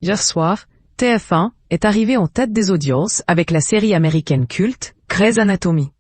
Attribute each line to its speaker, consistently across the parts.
Speaker 1: Hier soir, TF1 est arrivé en tête des audiences avec la série américaine culte Grey's Anatomy.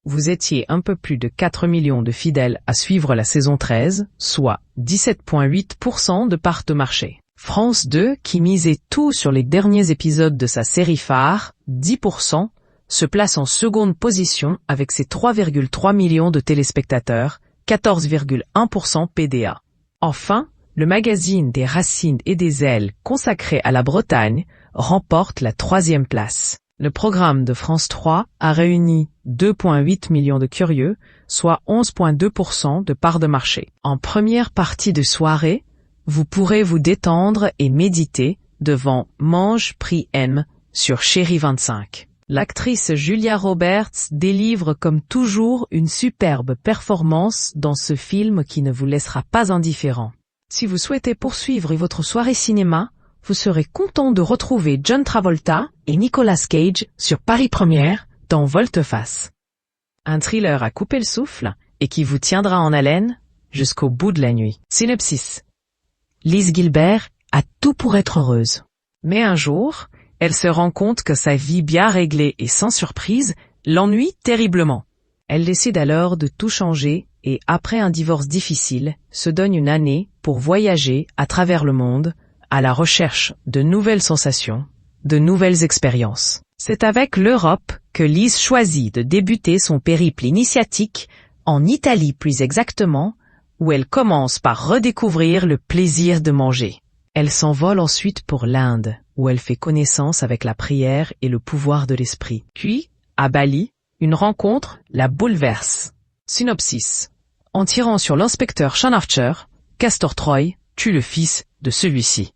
Speaker 1: Vous étiez un peu plus de 4 millions de fidèles à suivre la saison 13, soit 17,8% de part de marché. France 2, qui misait tout sur les derniers épisodes de sa série phare, 10%, se place en seconde position avec ses 3,3 millions de téléspectateurs, 14,1% PDA. Enfin, le magazine des Racines et des Ailes consacré à la Bretagne remporte la 3e place. Le programme de France 3 a réuni 2,8 millions de curieux, soit 11,2% de part de marché. En première partie de soirée, vous pourrez vous détendre et méditer devant Mange Prix M sur Chérie 25. L'actrice Julia Roberts délivre comme toujours une superbe performance dans ce film qui ne vous laissera pas indifférent. Si vous souhaitez poursuivre votre soirée cinéma, vous serez content de retrouver John Travolta et Nicolas Cage sur Paris Première dans Volte-Face. Un thriller à couper le souffle et qui vous tiendra en haleine jusqu'au bout de la nuit. Synopsis. Lise Gilbert a tout pour être heureuse. Mais un jour, elle se rend compte que sa vie bien réglée et sans surprise l'ennuie terriblement. Elle décide alors de tout changer et, après un divorce difficile, se donne une année pour voyager à travers le monde, à la recherche de nouvelles sensations, de nouvelles expériences. C'est avec l'Europe que Lise choisit de débuter son périple initiatique, en Italie plus exactement, où elle commence par redécouvrir le plaisir de manger. Elle s'envole ensuite pour l'Inde, où elle fait connaissance avec la prière et le pouvoir de l'esprit. Puis, à Bali, une rencontre la bouleverse. Synopsis. En tirant sur l'inspecteur Sean Archer, Castor Troy tue le fils de celui-ci.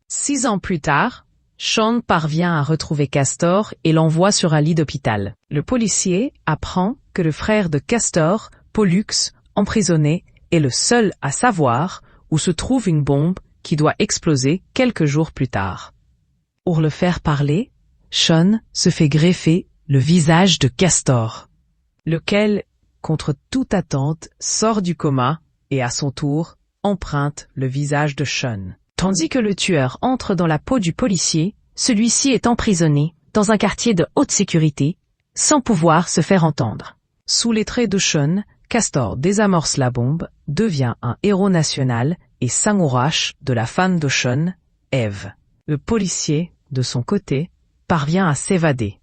Speaker 1: 6 ans plus tard, Sean parvient à retrouver Castor et l'envoie sur un lit d'hôpital. Le policier apprend que le frère de Castor, Pollux, emprisonné, est le seul à savoir où se trouve une bombe qui doit exploser quelques jours plus tard. Pour le faire parler, Sean se fait greffer le visage de Castor, lequel, contre toute attente, sort du coma et à son tour emprunte le visage de Sean. Tandis que le tueur entre dans la peau du policier, celui-ci est emprisonné dans un quartier de haute sécurité, sans pouvoir se faire entendre. Sous les traits de Sean, Castor désamorce la bombe, devient un héros national et s'amourache de la femme de Sean, Eve. Le policier, de son côté, parvient à s'évader.